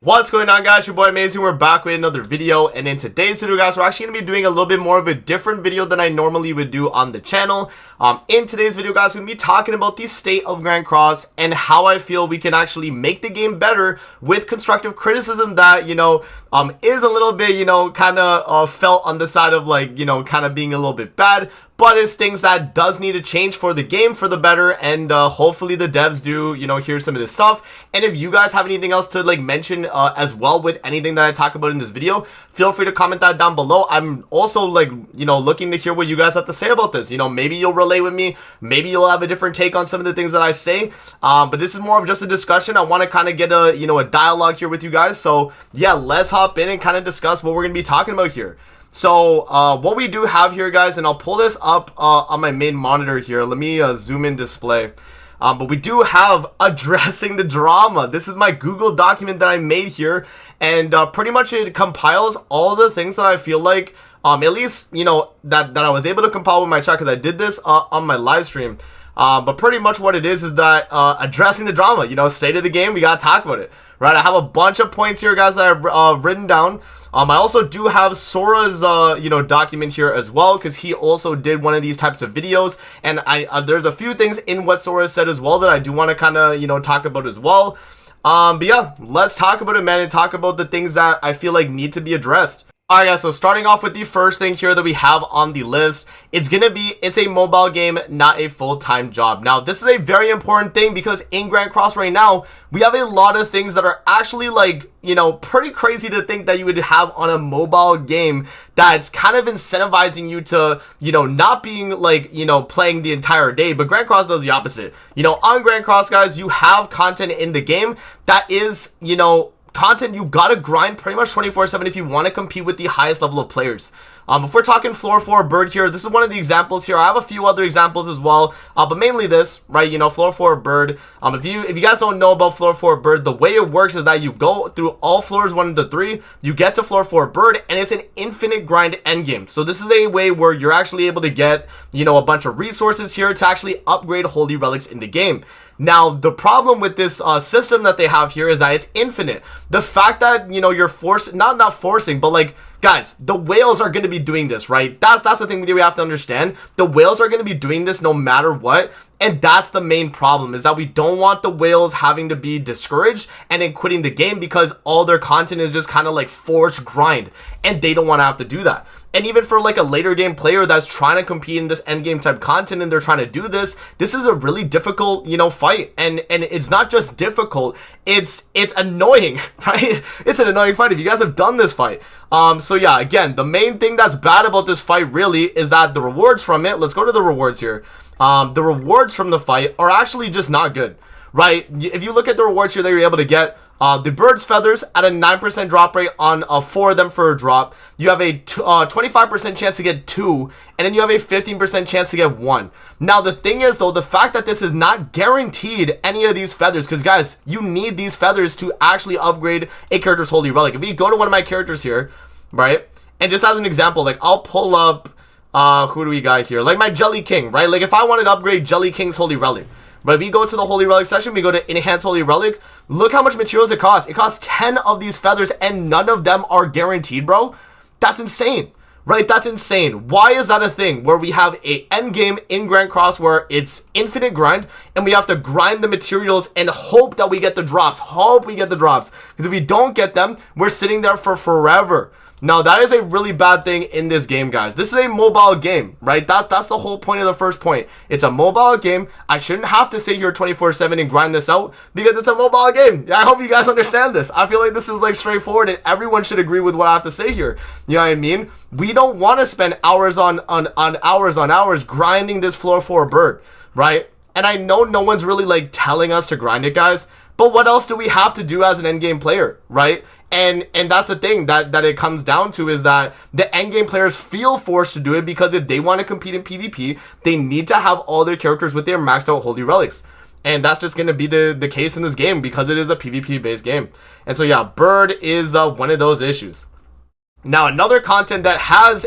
What's going on, guys? Your boy Amazing. We're back with another video, and in today's video, guys, we're actually going to be doing a little bit more of a different video than I normally would do on the channel. In today's video, guys, we're going to be talking about the state of Grand Cross and how I feel we can actually make the game better with constructive criticism that, is a little bit, kind of felt on the side of kind of being a little bit bad. But it's things that does need to change for the game for the better, and hopefully the devs do, hear some of this stuff. And if you guys have anything else to mention as well with anything that I talk about in this video, feel free to comment that down below. I'm also looking to hear what you guys have to say about this. Maybe you'll relate with me, maybe you'll have a different take on some of the things that I say. But this is more of just a discussion. I want to kind of get a a dialogue here with you guys. So yeah, let's hop in and kind of discuss what we're gonna be talking about here. So what we do have here, guys, and I'll pull this up on my main monitor here. Let me zoom in display. But we do have addressing the drama. This is my Google document that I made here, and pretty much it compiles all the things that I feel like, at least, that I was able to compile with my chat, because I did this on my live stream. But pretty much what it is that addressing the drama, state of the game, we gotta talk about it, right? I have a bunch of points here, guys, that I've written down. I also do have Sora's, document here as well, because he also did one of these types of videos, and there's a few things in what Sora said as well that I do want to kind of, talk about as well. But yeah, let's talk about it, man, and talk about the things that I feel like need to be addressed. Alright, guys, so starting off with the first thing here that we have on the list, it's a mobile game, not a full-time job. Now, this is a very important thing, because in Grand Cross right now, we have a lot of things that are actually pretty crazy to think that you would have on a mobile game that's kind of incentivizing you to, not being playing the entire day. But Grand Cross does the opposite. On Grand Cross, guys, you have content in the game that is, content you gotta grind pretty much 24/7 if you want to compete with the highest level of players. If we're talking floor 4 bird here, this is one of the examples here. I have a few other examples as well, but mainly this, right? Floor 4 bird. If you guys don't know about floor 4 bird, the way it works is that you go through all floors 1 to 3, you get to floor 4 bird, and it's an infinite grind endgame. So this is a way where you're actually able to get, a bunch of resources here to actually upgrade holy relics in the game. Now, the problem with this system that they have here is that it's infinite. The fact that, you're forced, not forcing, but guys, the whales are going to be doing this, right? That's the thing we have to understand. The whales are going to be doing this no matter what. And that's the main problem, is that we don't want the whales having to be discouraged and then quitting the game because all their content is just kind of forced grind. And they don't want to have to do that. And even for a later game player that's trying to compete in this end game type content and they're trying to do this is a really difficult, fight. And it's not just difficult, it's annoying, right? It's an annoying fight if you guys have done this fight. So yeah, again, the main thing that's bad about this fight really is that the rewards from it, let's go to the rewards here. The rewards from the fight are actually just not good, right? If you look at the rewards here that you're able to get, the bird's feathers at a 9% drop rate on 4 of them for a drop. You have a 25% chance to get 2, and then you have a 15% chance to get 1. Now, the thing is, though, the fact that this is not guaranteed any of these feathers, because, guys, you need these feathers to actually upgrade a character's holy relic. If we go to one of my characters here, right, and just as an example, I'll pull up, who do we got here? My Jelly King, right? If I wanted to upgrade Jelly King's holy relic, but if we go to the holy relic section, we go to enhance holy relic, look how much materials it costs. It costs 10 of these feathers and none of them are guaranteed, bro. That's insane, right? That's insane. Why is that a thing where we have a end game in Grand Cross where it's infinite grind and we have to grind the materials and hope that we get the drops, because if we don't get them, we're sitting there for forever. Now, that is a really bad thing in this game, guys. This is a mobile game, right? That's the whole point of the first point. It's a mobile game. I shouldn't have to sit here 24/7 and grind this out because it's a mobile game. I hope you guys understand this. I feel like this is straightforward and everyone should agree with what I have to say here. You know what I mean? We don't want to spend hours on hours grinding this floor 4 bird, right? And I know no one's really telling us to grind it, guys. But what else do we have to do as an endgame player, right? And that's the thing that it comes down to, is that the endgame players feel forced to do it because if they want to compete in PvP, they need to have all their characters with their maxed out holy relics. And that's just going to be the case in this game because it is a PvP based game. And so yeah, bird is one of those issues. Now, another content that has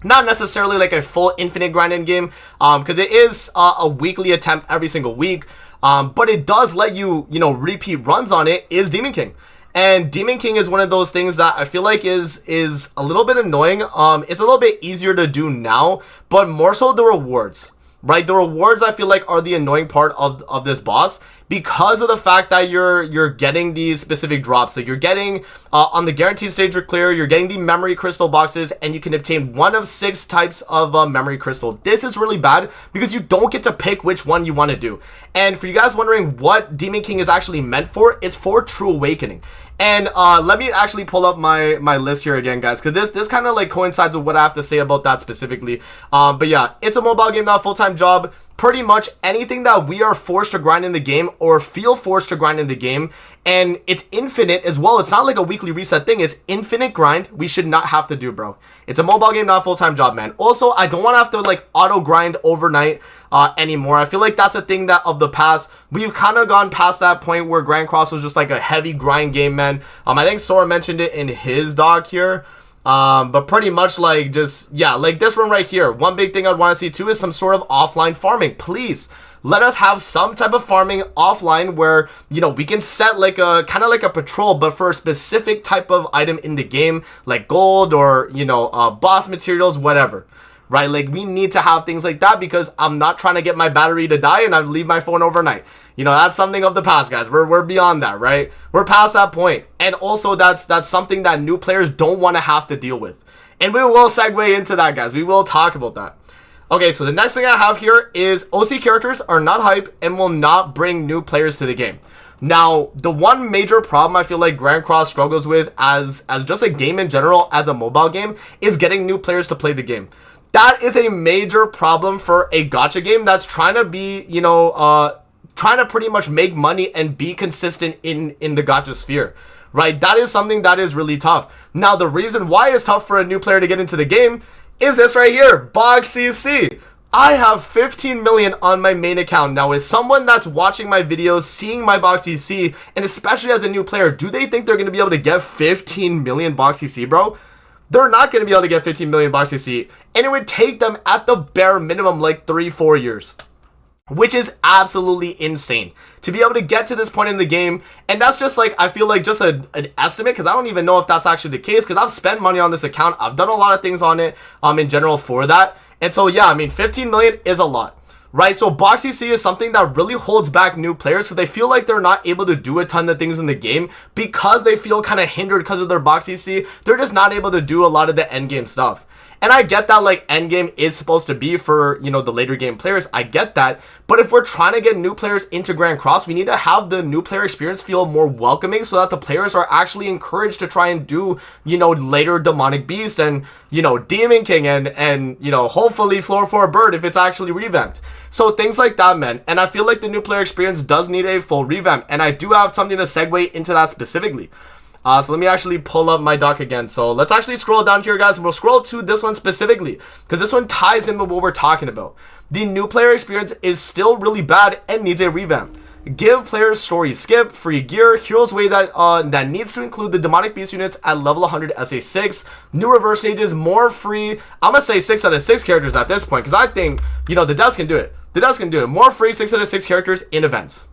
not necessarily a full infinite grind end game, because it is a weekly attempt every single week, but it does let you, repeat runs on it, is Demon King. And Demon King is one of those things that I feel like is a little bit annoying. It's a little bit easier to do now, but more so the rewards, right? The rewards I feel like are the annoying part of this boss, because of the fact that you're getting these specific drops. Like you're getting on the guaranteed stage or clear, you're getting the memory crystal boxes, and you can obtain one of 6 types of memory crystal. This is really bad because you don't get to pick which one you want to do. And for you guys wondering what Demon King is actually meant for, it's for True Awakening. And let me actually pull up my list here again, guys, because this kind of like coincides with what I have to say about that specifically. But yeah, it's a mobile game, not a full-time job. Pretty much anything that we are forced to grind in the game or feel forced to grind in the game, and it's infinite as well. It's not like a weekly reset thing. It's infinite grind. We should not have to do, bro. It's a mobile game, not a full-time job, man. Also, I don't want to have to like auto grind overnight anymore. I feel like that's a thing that of the past. We've kind of gone past that point where Grand Cross was just like a heavy grind game, man. I think Sora mentioned it in his doc here. But pretty much like just, yeah, like this one right here. One big thing I'd want to see too is some sort of offline farming. Please let us have some type of farming offline where, you know, we can set like a kind of like a patrol, but for a specific type of item in the game, like gold or, you know, boss materials, whatever. Right? Like we need to have things like that because I'm not trying to get my battery to die and I leave my phone overnight. You know, that's something of the past, guys. We're beyond that, right? We're past that point. And also that's something that new players don't want to have to deal with. And we will segue into that, guys. We will talk about that. Okay, so the next thing I have here is OC characters are not hype and will not bring new players to the game. Now, the one major problem I feel like Grand Cross struggles with as just a game in general, as a mobile game, is getting new players to play the game. That is a major problem for a gacha game that's trying to be, you know, trying to pretty much make money and be consistent in the gacha sphere, right? That is something that is really tough. Now, the reason why it's tough for a new player to get into the game is this right here, Box CC. I have 15 million on my main account. Now, is someone that's watching my videos, seeing my Box CC, and especially as a new player, do they think they're going to be able to get 15 million Box CC, bro? They're not going to be able to get 15 million Box CC, and it would take them at the bare minimum like 3-4 years. Which is absolutely insane to be able to get to this point in the game. And that's just like, I feel like just an estimate, because I don't even know if that's actually the case, because I've spent money on this account. I've done a lot of things on it in general for that. And so yeah, I mean 15 million is a lot, right? So Box CC is something that really holds back new players, so they feel like they're not able to do a ton of things in the game because they feel kind of hindered because of their Box CC. They're just not able to do a lot of the end game stuff. And I get that like endgame is supposed to be for, you know, the later game players. I get that. But if we're trying to get new players into Grand Cross, we need to have the new player experience feel more welcoming so that the players are actually encouraged to try and do, you know, later Demonic Beast and, you know, Demon King and you know, hopefully Floor for a Bird if it's actually revamped. So things like that, man. And I feel like the new player experience does need a full revamp. And I do have something to segue into that specifically. So let me actually pull up my doc again. So let's actually scroll down here, guys, and we'll scroll to this one specifically because this one ties in with what we're talking about. The new player experience is still really bad and needs a revamp. Give players story skip, free gear, heroes way that needs to include the Demonic Beast units at level 100 SA6, new reverse stages, more free. I'm gonna say 6 out of 6 characters at this point because I think, you know, the devs can do it. The devs can do it. More free 6 out of 6 characters in events.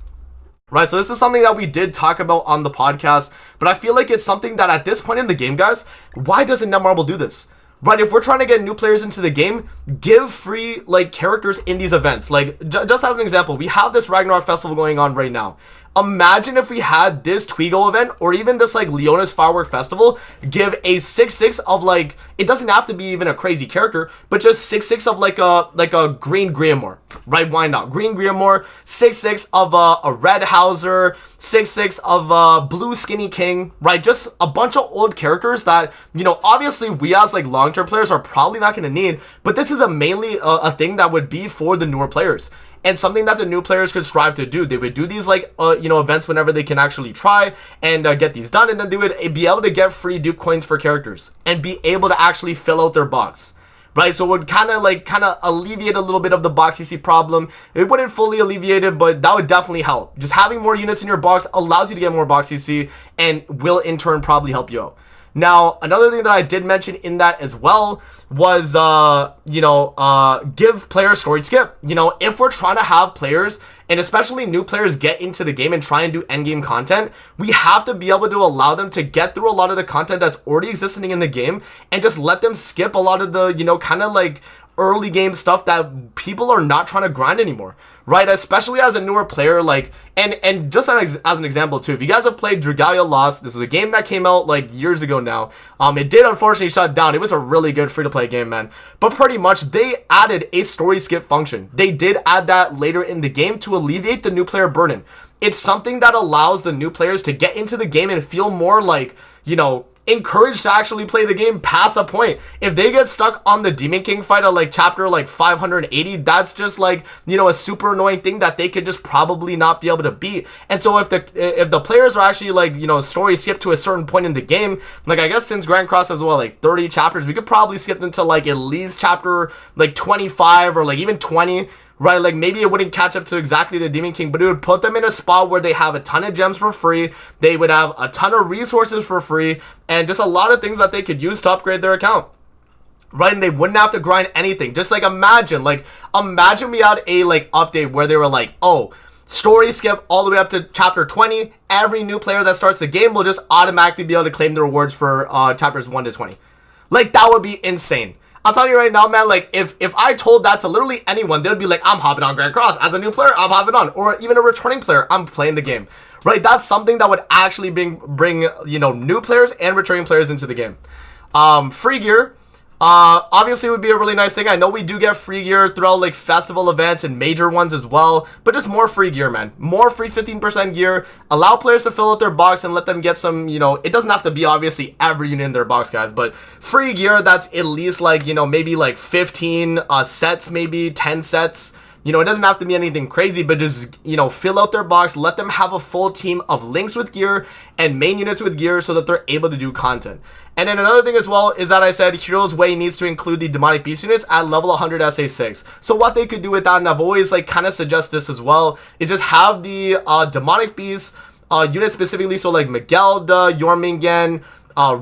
Right, so this is something that we did talk about on the podcast, but I feel like it's something that at this point in the game, guys, why doesn't Netmarble do this? Right, if we're trying to get new players into the game, give free, like, characters in these events. Like, just as an example, we have this Ragnarok Festival going on right now. Imagine if we had this Twigo event or even this like Leona's Firework Festival give a 6/6 of like, it doesn't have to be even a crazy character, but just 6/6 of like a green Grimoire, right? Why not? Green Grimoire, 6/6 of a red Hauser, 6/6 of blue Skinny King, right? Just a bunch of old characters that, you know, obviously we as like long-term players are probably not going to need, but this is mainly a thing that would be for the newer players. And something that the new players could strive to do. They would do these like, you know, events whenever they can actually try and get these done. And then they would be able to get free dupe coins for characters and be able to actually fill out their box. Right? So it would kind of alleviate a little bit of the box CC problem. It wouldn't fully alleviate it, but that would definitely help. Just having more units in your box allows you to get more box CC and will in turn probably help you out. Now, another thing that I did mention in that as well was, give players story skip. You know, if we're trying to have players and especially new players get into the game and try and do endgame content, we have to be able to allow them to get through a lot of the content that's already existing in the game and just let them skip a lot of the, you know, kind of like early game stuff that people are not trying to grind anymore, right? Especially as a newer player, like, and just as an example too, if you guys have played Dragalia Lost, this is a game that came out like years ago now. It did unfortunately shut down. It was a really good free-to-play game, man. But pretty much they added a story skip function. They did add that later in the game to alleviate the new player burden. It's something that allows the new players to get into the game and feel more like, you know, encouraged to actually play the game past a point. If they get stuck on the Demon King fight at like chapter like 580, that's just like, you know, a super annoying thing that they could just probably not be able to beat. And so if the players are actually like, you know, story skip to a certain point in the game, like I guess since Grand Cross has well like 30 chapters, we could probably skip them to like at least chapter like 25 or like even 20. Right, like maybe it wouldn't catch up to exactly the Demon King, but it would put them in a spot where they have a ton of gems for free, they would have a ton of resources for free, and just a lot of things that they could use to upgrade their account. Right, and they wouldn't have to grind anything. Just like imagine we had a like update where they were like, oh, story skip all the way up to chapter 20. Every new player that starts the game will just automatically be able to claim the rewards for chapters 1 to 20. Like, that would be insane. I'll tell you right now, man, like, if I told that to literally anyone, they'd be like, I'm hopping on Grand Cross. As a new player, I'm hopping on. Or even a returning player, I'm playing the game. Right? That's something that would actually bring you know, new players and returning players into the game. Free gear. Obviously would be a really nice thing. I know we do get free gear throughout like festival events and major ones as well, but just more free gear, man. More free 15% gear. Allow players to fill out their box and let them get some, you know, it doesn't have to be obviously every unit in their box, guys, but free gear that's at least like, you know, maybe like 15 sets, maybe 10 sets. You know, it doesn't have to be anything crazy, but just, you know, fill out their box, let them have a full team of links with gear and main units with gear so that they're able to do content. And then another thing as well is that I said Hero's Way needs to include the Demonic Beast units at level 100 SA6. So what they could do with that, and I've always like kind of suggest this as well, is just have the Demonic Beast units specifically, so like Miguelda, Jormungand,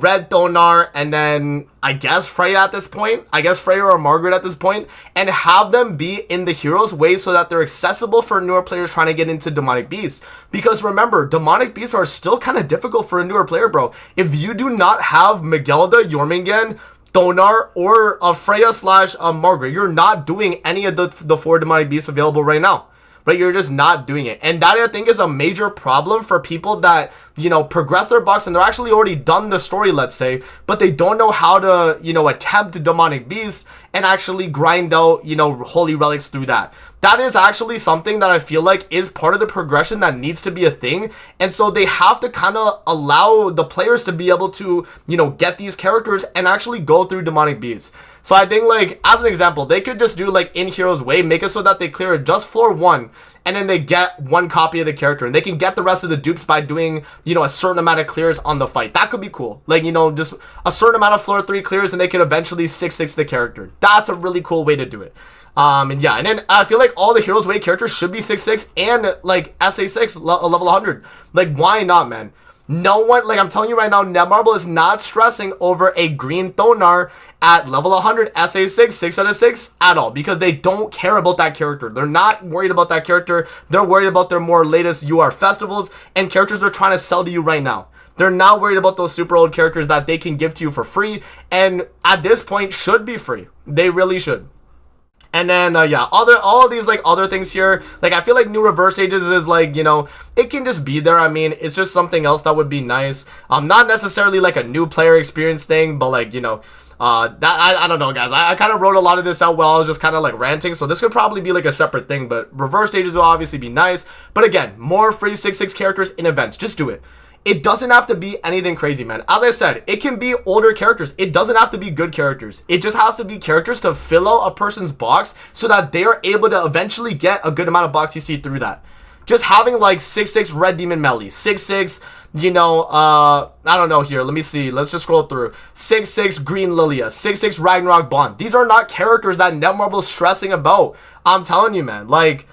Red Thonar, and then I guess Freya at this point. I guess Freya or Margaret at this point. And have them be in the Hero's Way so that they're accessible for newer players trying to get into Demonic Beasts. Because remember, Demonic Beasts are still kind of difficult for a newer player, bro. If you do not have Miguelda, Jormungand, Thonar, or Freya / Margaret, you're not doing any of the 4 Demonic Beasts available right now. Right, you're just not doing it. And that, I think, is a major problem for people that, you know, progress their box and they're actually already done the story, let's say, but they don't know how to, you know, attempt Demonic Beast and actually grind out, you know, Holy Relics through that. That is actually something that I feel like is part of the progression that needs to be a thing. And so they have to kind of allow the players to be able to, you know, get these characters and actually go through Demonic Beasts. So I think, like, as an example, they could just do, like, in Hero's Way, make it so that they clear just floor 1, and then they get 1 copy of the character, and they can get the rest of the dupes by doing, you know, a certain amount of clears on the fight. That could be cool. Like, you know, just a certain amount of floor 3 clears, and they could eventually 6/6 the character. That's a really cool way to do it. And yeah, and then I feel like all the Hero's Way characters should be 6/6 and, like, SA6 level 100. Like, why not, man? No one, like I'm telling you right now, Netmarble is not stressing over a green Thonar at level 100 SA6, 6 out of 6 at all, because they don't care about that character. They're not worried about that character. They're worried about their more latest UR festivals and characters they're trying to sell to you right now. They're not worried about those super old characters that they can give to you for free, and at this point should be free. They really should. And then, yeah, all these, like, other things here, like, I feel like new reverse ages is, like, you know, it can just be there. I mean, it's just something else that would be nice. Not necessarily, like, a new player experience thing, but, like, you know, that, I don't know, guys. I kind of wrote a lot of this out while I was just kind of, like, ranting, so this could probably be, like, a separate thing, but reverse stages will obviously be nice. But again, more free 6/6 characters in events. Just do it. It doesn't have to be anything crazy, man. As I said, it can be older characters. It doesn't have to be good characters. It just has to be characters to fill out a person's box so that they are able to eventually get a good amount of box EC through that. Just having like 6/6 Red Demon Melly, 6/6, you know, I don't know here. Let me see. Let's just scroll through. 6/6 Green Lilia, 6/6 Ragnarok Bond. These are not characters that Netmarble is stressing about. I'm telling you, man. Like,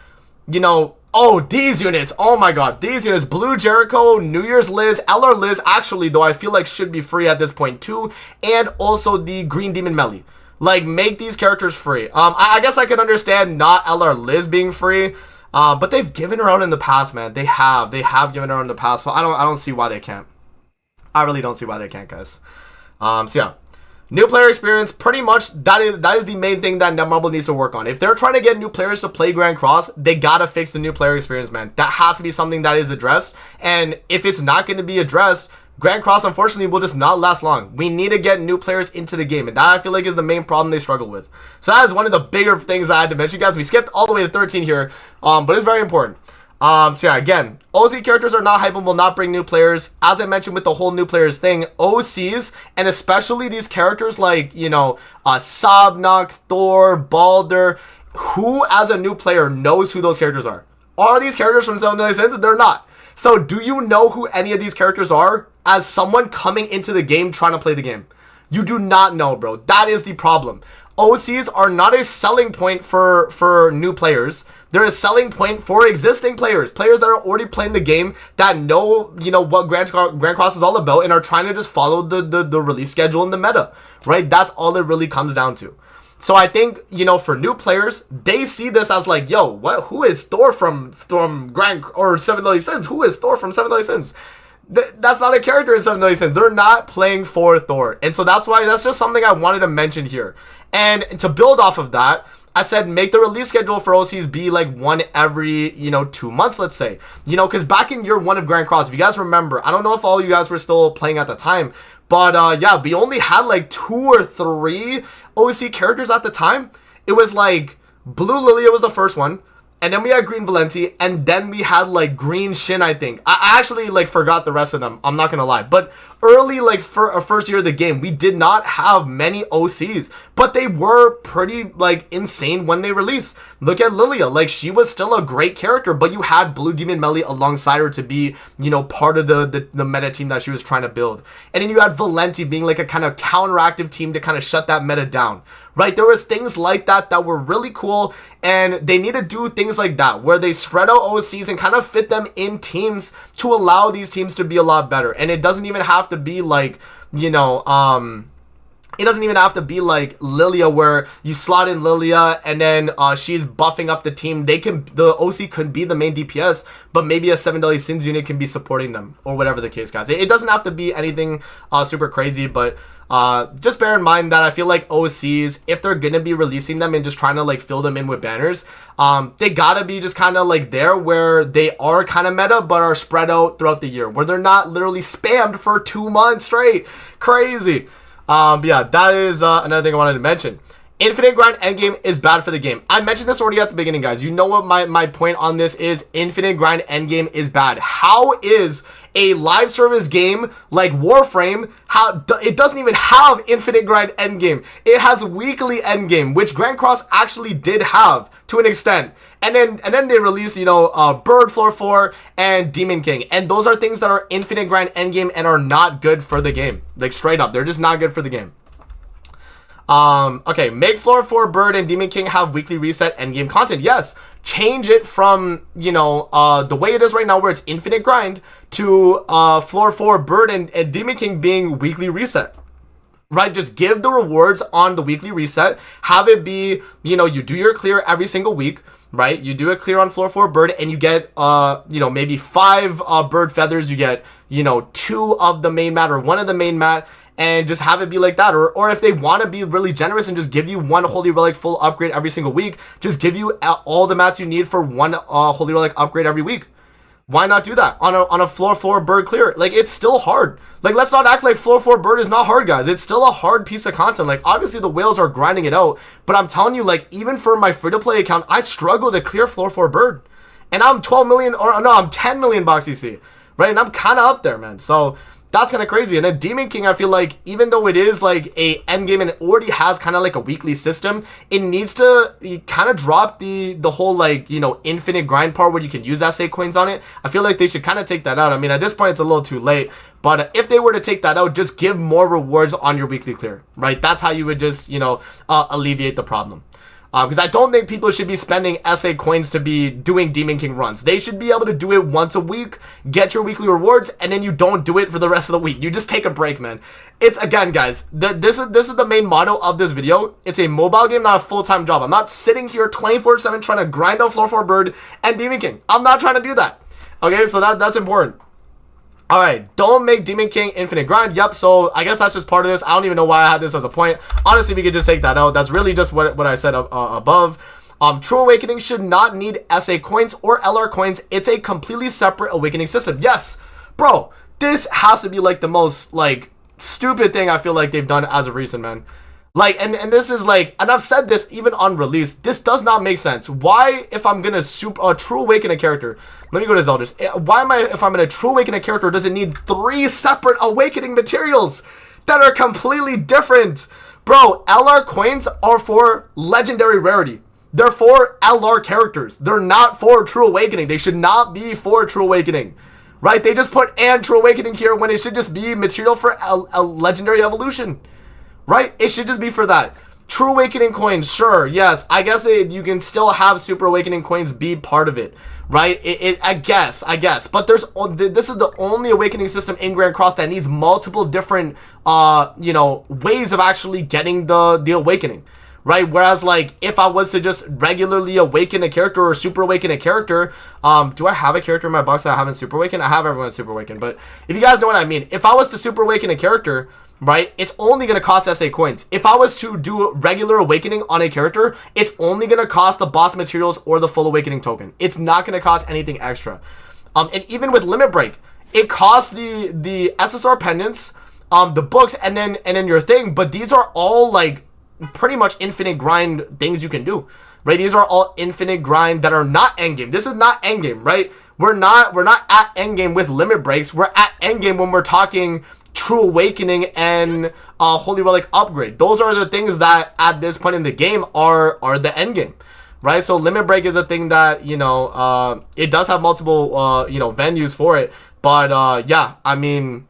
you know, oh, these units. Oh my god, these units. Blue Jericho, New Year's Liz, LR Liz, actually, though, I feel like should be free at this point too. And also the Green Demon Melly. Like, make these characters free. I guess I could understand not LR Liz being free. But they've given her out in the past, man. They have given her out in the past. So I don't see why they can't. I really don't see why they can't, guys. So yeah. New player experience, pretty much, that is the main thing that Netmarble needs to work on. If they're trying to get new players to play Grand Cross, they gotta fix the new player experience, man. That has to be something that is addressed. And if it's not going to be addressed, Grand Cross, unfortunately, will just not last long. We need to get new players into the game, and that, I feel like, is the main problem they struggle with. So that is one of the bigger things I had to mention, guys. We skipped all the way to 13 here, but it's very important. So yeah, again, OC characters are not hype and will not bring new players. As I mentioned with the whole new players thing, OCs, and especially these characters like, you know, Sabnok, Thor, Balder, who as a new player knows who those characters are? Are these characters from 796? They're not. So do you know who any of these characters are as someone coming into the game trying to play the game? You do not know, bro. That is the problem. OCs are not a selling point for new players. They're a selling point for existing players that are already playing the game, that know, you know, what Grand Cross is all about, and are trying to just follow the release schedule and the meta, right? That's all it really comes down to. So I think, you know, for new players, they see this as like, yo, what? Who is Thor from Grand or 7 Deadly Sins? Who is Thor from 7 Deadly Sins? That's not a character in 7 Deadly Sins. They're not playing for Thor, and so that's why that's just something I wanted to mention here. And to build off of that, I said make the release schedule for OCs be like one every, you know, 2 months, let's say. You know, because back in year 1 of Grand Cross, if you guys remember, I don't know if all you guys were still playing at the time, but yeah, we only had like 2 or 3 OC characters at the time. It was like Blue Lilia was the first one, and then we had Green Valenti, and then we had like Green Shin, I think. I actually like forgot the rest of them, I'm not gonna lie. But early, like for a first year of the game, we did not have many OCs, but they were pretty like insane when they released. Look at Lilia, like she was still a great character, but you had Blue Demon Melly alongside her to be, you know, part of the meta team that she was trying to build. And then you had Valenti being like a kind of counteractive team to kind of shut that meta down, right? There was things like that that were really cool, and they need to do things like that where they spread out OCs and kind of fit them in teams to allow these teams to be a lot better. And it doesn't even have to be like, you know, it doesn't even have to be like Lilia where you slot in Lilia and then she's buffing up the team. The OC could be the main DPS, but maybe a 7 Deadly Sins unit can be supporting them or whatever the case, guys. It doesn't have to be anything super crazy, but just bear in mind that I feel like OCs, if they're gonna be releasing them and just trying to like fill them in with banners, they gotta be just kind of like there where they are kind of meta but are spread out throughout the year, where they're not literally spammed for 2 months straight. Crazy. But yeah, that is another thing I wanted to mention. Infinite grind endgame is bad for the game. I mentioned this already at the beginning, guys. You know what my point on this is. Infinite grind endgame is bad. How is a live service game like Warframe, how it doesn't even have infinite grind endgame? It has weekly endgame, which Grand Cross actually did have to an extent. And then they released, you know, Bird Floor 4 and Demon King. And those are things that are infinite grind endgame and are not good for the game. Like straight up, they're just not good for the game. Okay, make Floor 4 Bird and Demon King have weekly reset endgame content. Yes, change it from, you know, the way it is right now where it's infinite grind to Floor 4 Bird and Demon King being weekly reset. Right, just give the rewards on the weekly reset. Have it be, you know, you do your clear every single week, right? You do a clear on Floor 4 Bird and you get, you know, maybe 5 bird feathers. You get, you know, 2 of the main mat or 1 of the main mat, and just have it be like that. Or if they want to be really generous and just give you 1 Holy Relic full upgrade every single week, just give you all the mats you need for 1 Holy Relic upgrade every week. Why not do that on a Floor 4 Bird clear? Like, it's still hard. Like, let's not act like Floor 4 Bird is not hard, guys. It's still a hard piece of content. Like, obviously the whales are grinding it out, but I'm telling you, like, even for my free-to-play account, I struggle to clear Floor 4 Bird. And I'm 12 million, or no, I'm 10 million box EC, right? And I'm kind of up there, man. So that's kind of crazy. And then Demon King, I feel like, even though it is like a endgame and it already has kind of like a weekly system, it needs to kind of drop the whole, like, you know, infinite grind part where you can use essay coins on it. I feel like they should kind of take that out. I mean, at this point, it's a little too late. But if they were to take that out, just give more rewards on your weekly clear, right? That's how you would just, you know, alleviate the problem. Because I don't think people should be spending SA coins to be doing Demon King runs. They should be able to do it once a week, get your weekly rewards, and then you don't do it for the rest of the week. You just take a break, man. It's, again, guys, this is the main motto of this video. It's a mobile game, not a full-time job. I'm not sitting here 24/7 trying to grind out Floor 4 Bird and Demon King. I'm not trying to do that. Okay, so that's important. Alright, don't make Demon King infinite grind. Yep, so I guess that's just part of this. I don't even know why I had this as a point. Honestly, we could just take that out. That's really just what I said above. True Awakening should not need SA coins or LR coins. It's a completely separate awakening system. Yes, bro, this has to be like the most like stupid thing I feel like they've done as of recent, man. Like, and this is like, and I've said this even on release, this does not make sense. Why, if I'm gonna true awaken a character, let me go to Zeldris. If I'm gonna true awaken a character, does it need 3 separate awakening materials that are completely different? Bro, LR coins are for legendary rarity. They're for LR characters. They're not for true awakening. They should not be for true awakening. Right? They just put and true awakening here when it should just be material for a legendary evolution. Right? It should just be for that. True Awakening coins, sure, yes. I guess you can still have Super Awakening coins be part of it. Right? I guess. But this is the only awakening system in Grand Cross that needs multiple different, ways of actually getting the awakening. Right? Whereas, like, if I was to just regularly awaken a character or super awaken a character, do I have a character in my box that I haven't super awakened? I have everyone super awakened, but if you guys know what I mean, if I was to super awaken a character, right, it's only going to cost SA coins. If I was to do regular awakening on a character, it's only going to cost the boss materials or the full awakening token. It's not going to cost anything extra. And even with Limit Break, it costs the SSR pendants, the books, and then your thing, but these are all like pretty much infinite grind things you can do. Right? These are all infinite grind that are not endgame. This is not endgame, right? We're not at endgame with Limit Breaks. We're at endgame when we're talking True Awakening and Holy Relic upgrade. Those are the things that at this point in the game are the end game, right? So Limit Break is a thing that, it does have multiple venues for it, but yeah, I mean,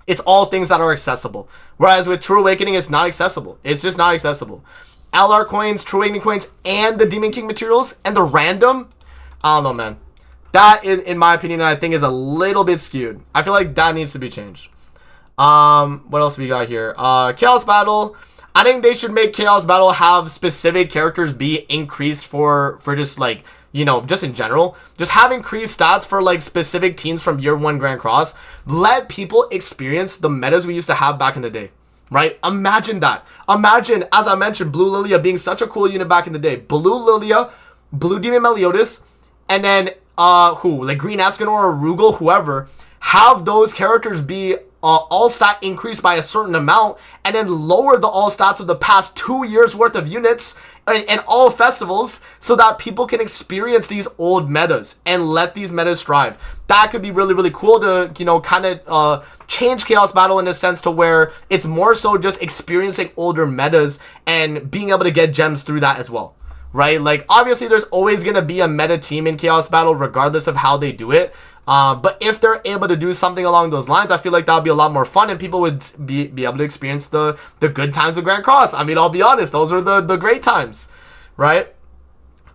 it's all things that are accessible. Whereas with True Awakening, it's not accessible. It's just not accessible. LR coins, True Awakening coins, and the Demon King materials and the random, I don't know, man. That, in my opinion, I think is a little bit skewed. I feel like that needs to be changed. What else we got here? Chaos Battle. I think they should make Chaos Battle have specific characters be increased for just like, just in general. Just have increased stats for like specific teams from year 1 Grand Cross. Let people experience the metas we used to have back in the day. Right? Imagine that. Imagine, as I mentioned, Blue Lilia being such a cool unit back in the day. Blue Lilia, Blue Demon Meliodas, and then, like Green Escanor or Rugal, whoever, have those characters be all stat increased by a certain amount, and then lower the all stats of the past 2 years worth of units and all festivals so that people can experience these old metas and let these metas thrive. That could be really, really cool to, kind of change Chaos Battle in a sense to where it's more so just experiencing older metas and being able to get gems through that as well. Right? Like, obviously, there's always going to be a meta team in Chaos Battle regardless of how they do it. But if they're able to do something along those lines, I feel like that would be a lot more fun and people would be able to experience the good times of Grand Cross. I mean, I'll be honest, those are the great times, right?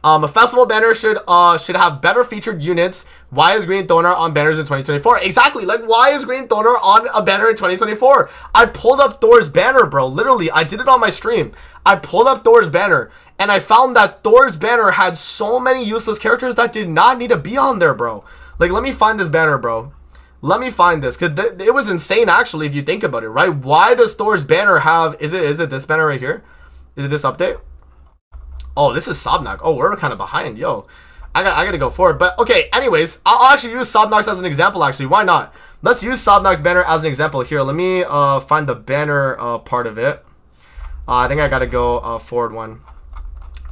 A festival banner should have better featured units. Why is Green Thonar on banners in 2024? Exactly, like why is Green Thonar on a banner in 2024? I pulled up Thor's banner, bro. Literally, I did it on my stream. I pulled up Thor's banner and I found that Thor's banner had so many useless characters that did not need to be on there, bro. Like, let me find this banner, bro. Let me find this, because it was insane, actually, if you think about it, right? Why does Thor's banner have... Is it this banner right here? Is it this update? Oh, this is Sobnox. Oh, we're kind of behind, yo. I gotta go forward. But, okay, anyways, I'll actually use Sobnox as an example, actually. Why not? Let's use Sobnox banner as an example here. Let me find the banner part of it. I think I gotta go forward one.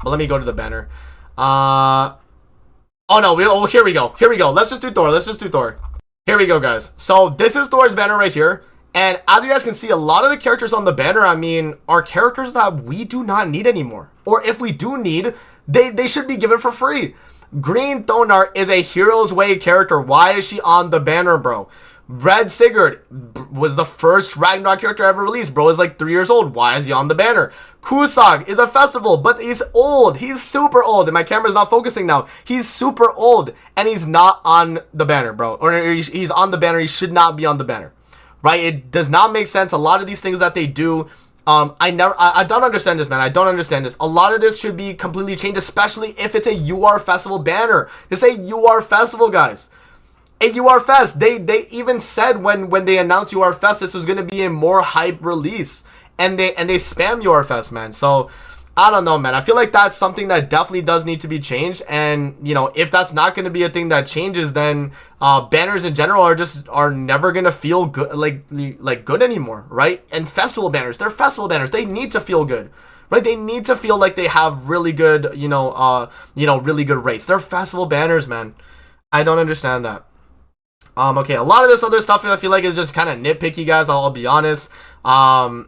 But let me go to the banner. Oh no, here we go. Let's just do Thor. Here we go, guys. So this is Thor's banner right here. And as you guys can see, a lot of the characters on the banner, I mean, are characters that we do not need anymore. Or if we do need, they should be given for free. Green Thonar is a Hero's Way character. Why is she on the banner, bro? Red Sigurd was the first Ragnarok character ever released. Bro is like 3 years old. Why is he on the banner? Kusag is a festival, but he's old. He's super old, and my camera's not focusing now. He's super old, and he's not on the banner, bro. Or he's on the banner. He should not be on the banner, right? It does not make sense. A lot of these things that they do, I don't understand this, man. I don't understand this. A lot of this should be completely changed, especially if it's a UR Festival banner. It's a UR Festival, guys. A UR Fest. They even said when they announced UR Fest, this was going to be a more hype release. And they spam UR Fest, man. So, I don't know, man. I feel like that's something that definitely does need to be changed. And, you know, if that's not going to be a thing that changes, then banners in general are never going to feel good, like good anymore, right? And festival banners, they're festival banners. They need to feel good, right? They need to feel like they have really good, really good rates. They're festival banners, man. I don't understand that. Okay, a lot of this other stuff I feel like is just kind of nitpicky, guys. I'll be honest. Full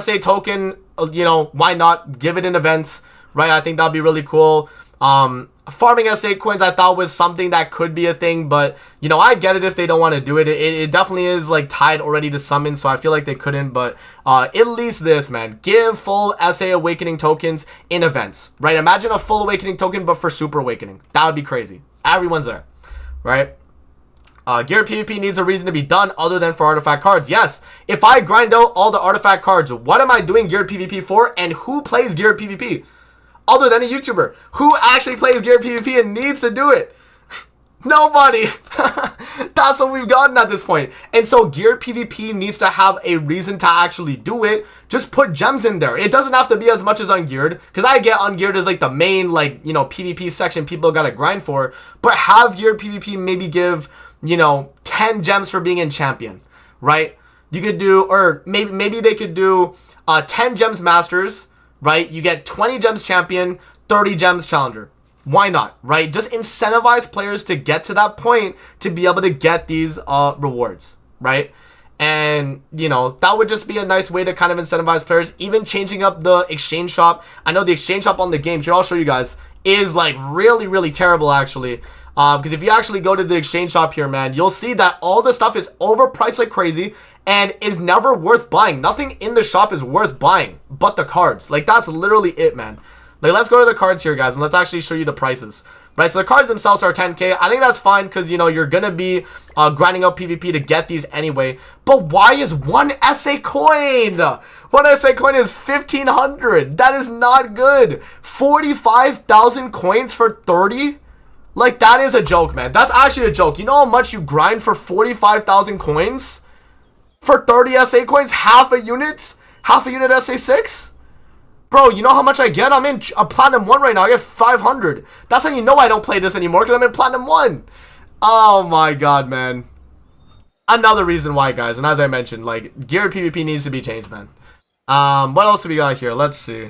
SA token, why not give it in events, right? I think that'd be really cool. Farming SA coins I thought was something that could be a thing, but, I get it if they don't want to do it. It definitely is, like, tied already to summon, so I feel like they couldn't, but at least this, man. Give full SA Awakening tokens in events, right? Imagine a full Awakening token, but for Super Awakening. That would be crazy. Everyone's there, right? Gear PvP needs a reason to be done other than for artifact cards. Yes, if I grind out all the artifact cards, what am I doing geared PvP for? And who plays geared PvP? Other than a YouTuber. Who actually plays geared PvP and needs to do it? Nobody. That's what we've gotten at this point. And so geared PvP needs to have a reason to actually do it. Just put gems in there. It doesn't have to be as much as ungeared, because I get ungeared as like the main PvP section people gotta grind for. But have geared PvP maybe give 10 gems for being in champion, right? You could do, or maybe they could do 10 gems masters, right? You get 20 gems champion, 30 gems challenger. Why not, right? Just incentivize players to get to that point to be able to get these rewards, right? And, that would just be a nice way to kind of incentivize players. Even changing up the exchange shop. I know the exchange shop on the game, here I'll show you guys, is like really, really terrible actually. Because if you actually go to the exchange shop here, man, you'll see that all the stuff is overpriced like crazy and is never worth buying. Nothing in the shop is worth buying but the cards. Like, that's literally it, man. Like, let's go to the cards here, guys, and let's actually show you the prices. Right, so the cards themselves are 10k. I think that's fine because, you're going to be grinding out PvP to get these anyway. But why is one SA coin? One SA coin is 1,500. That is not good. 45,000 coins for 30? Like, that is a joke, man. That's actually a joke. You know how much you grind for 45,000 coins? For 30 SA coins? Half a unit? Half a unit SA6? Bro, you know how much I get? I'm in Platinum 1 right now. I get 500. That's how you know I don't play this anymore, because I'm in Platinum 1. Oh my god, man. Another reason why, guys. And as I mentioned, like, geared PvP needs to be changed, man. What else do we got here? Let's see.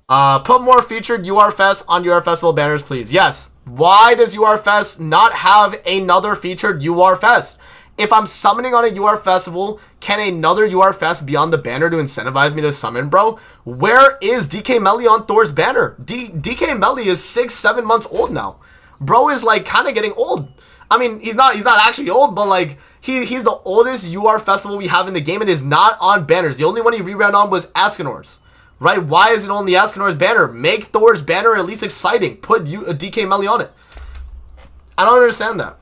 Put more featured UR Fest on UR Festival banners, please. Yes. Why does UR Fest not have another featured UR Fest? If I'm summoning on a UR Festival, can another UR Fest be on the banner to incentivize me to summon, bro? Where is DK Melly on Thor's banner? DK Melly is 6-7 months old now. Bro is like kind of getting old. I mean, he's not actually old, but like he's the oldest UR Festival we have in the game and is not on banners. The only one he reran on was Askenor's. Right? Why is it only Askenor's banner? Make Thor's banner at least exciting. Put DK Melly on it. I don't understand that.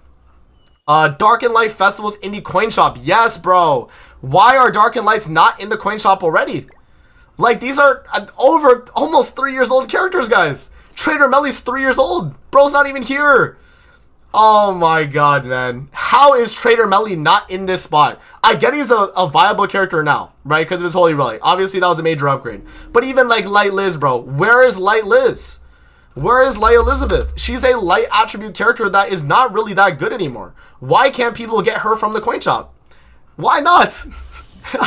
Dark and Light Festivals Indie Coin Shop. Yes, bro. Why are Dark and Lights not in the coin shop already? Like, these are over almost 3 years old characters, guys. Trader Melly's 3 years old. Bro's not even here. Oh my god, man. How is Trader Melly not in this spot? I get he's a viable character now, right? Because of his Holy Relic. Obviously, that was a major upgrade. But even like Light Liz, bro. Where is Light Liz? Where is Light Elizabeth? She's a light attribute character that is not really that good anymore. Why can't people get her from the coin shop? Why not?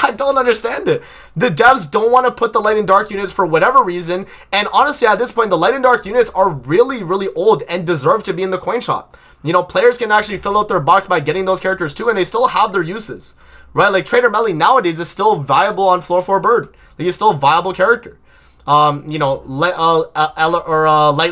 I don't understand it. The devs don't want to put the light and dark units for whatever reason. And honestly, at this point, the light and dark units are really, really old and deserve to be in the coin shop. Players can actually fill out their box by getting those characters too, and they still have their uses, right? Like Trader Melly nowadays is still viable on Floor 4 Bird. Like, he's still a viable character. Light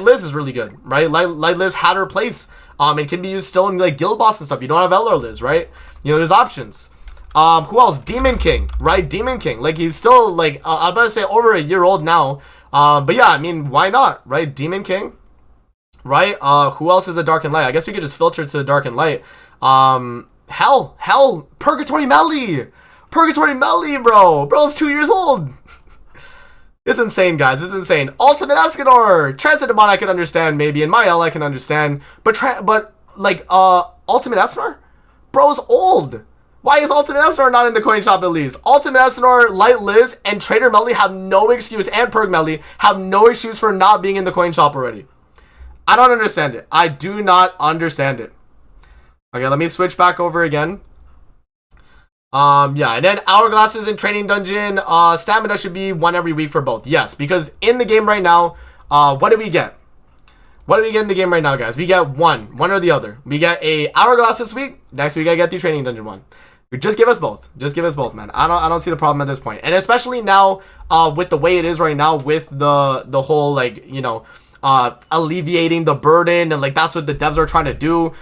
Liz is really good, right? Light Liz had her place. It can be used still in like guild boss and stuff. You don't have LR Liz, right? You know, there's options. Who else? Demon King, right? Demon King. Like, he's still, like, I'm about to say over a year old now. But yeah, I mean, why not, right? Demon King, right? Who else is a Dark and Light? I guess we could just filter to the Dark and Light. Hell, Purgatory Melly. Purgatory Melly, bro. Bro's 2 years old. It's insane, guys. It's insane. Ultimate Escanor. Transit Demon I can understand, maybe. And Mael I can understand. But Ultimate Escanor? Bro's old. Why is Ultimate Escanor not in the coin shop at least? Ultimate Escanor, Light Liz, and Trader Melly have no excuse, and Purg Melly have no excuse for not being in the coin shop already. I don't understand it. I do not understand it. Okay, let me switch back over again. Yeah, and then Hourglasses in Training Dungeon, Stamina should be 1 every week for both. Yes, because in the game right now, what do we get? What do we get in the game right now, guys? We get one or the other. We get a Hourglass this week. Next week I get the Training Dungeon one. Just give us both. Just give us both, man. I don't see the problem at this point. And especially now, with the way it is right now, with the whole, like, you know, alleviating the burden, and like that's what the devs are trying to do.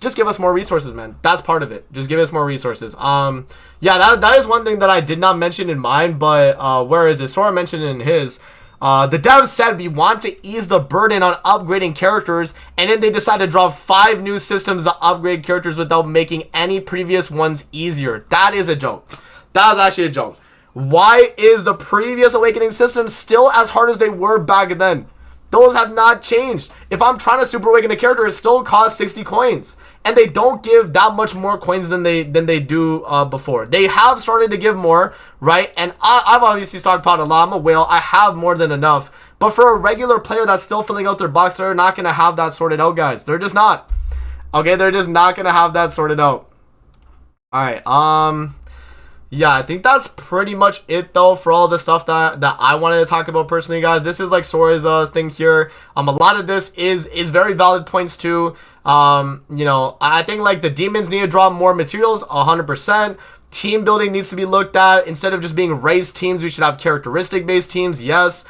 Just give us more resources, man. That's part of it. Just give us more resources. Yeah, that is one thing that I did not mention in mine, but where is it? Sora mentioned it in his. The devs said we want to ease the burden on upgrading characters, and then they decided to drop 5 new systems to upgrade characters without making any previous ones easier. That is a joke. That is actually a joke. Why is the previous Awakening system still as hard as they were back then? Those have not changed. If I'm trying to Super Awaken a character, it still costs 60 coins. And they don't give that much more coins than they do before. They have started to give more, right? And I've obviously stockpiled a lot. I'm a whale. I have more than enough. But for a regular player that's still filling out their box, they're not going to have that sorted out, guys. They're just not. Okay, they're just not going to have that sorted out. Alright, yeah, I think that's pretty much it though for all the stuff that I wanted to talk about personally, guys. This is like Sora's thing here. A lot of this is very valid points too. You know, I think like the demons need to drop more materials, 100%. Team building needs to be looked at. Instead of just being race teams, we should have characteristic based teams. Yes.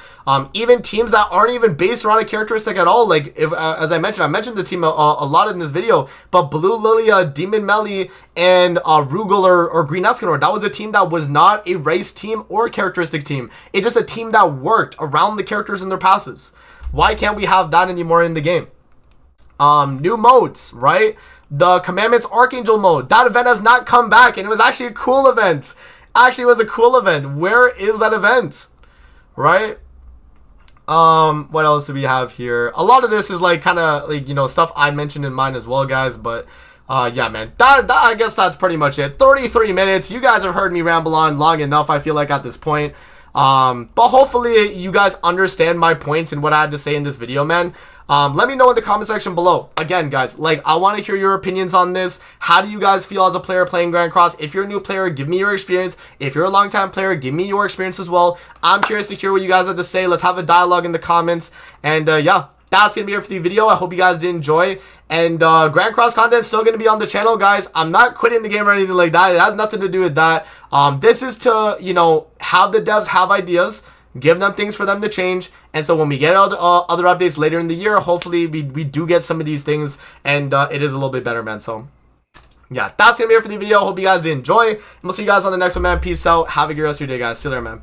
Even teams that aren't even based around a characteristic at all. Like, if as I mentioned the team a lot in this video, but Blue Lilia, Demon Melly, and Rugal or Green Escanor, that was a team that was not a race team or a characteristic team. It's just a team that worked around the characters and their passives. Why can't we have that anymore in the game? New modes, right? The Commandments Archangel mode, that event has not come back, and it was actually a cool event. Actually, it was a cool event. Where is that event? Right? What else do we have here? A lot of this is like kind of like, you know, stuff I mentioned in mine as well, guys. But yeah, man, that I guess that's pretty much it. 33 minutes. You guys have heard me ramble on long enough, I feel like, at this point. But hopefully you guys understand my points and what I had to say in this video, man. Let me know in the comment section below. Again, guys, like, I want to hear your opinions on this. How do you guys feel as a player playing Grand Cross? If you're a new player, give me your experience. If you're a long-time player, give me your experience as well. I'm curious to hear what you guys have to say. Let's have a dialogue in the comments. And yeah, that's going to be it for the video. I hope you guys did enjoy. And Grand Cross content is still going to be on the channel, guys. I'm not quitting the game or anything like that. It has nothing to do with that. This is to, you know, have the devs have ideas, give them things for them to change, and so when we get other updates later in the year, hopefully we do get some of these things, and it is a little bit better, man. So yeah, that's gonna be it for the video. Hope you guys did enjoy, and we'll see you guys on the next one, man. Peace out. Have a good rest of your day, guys. See you later, man.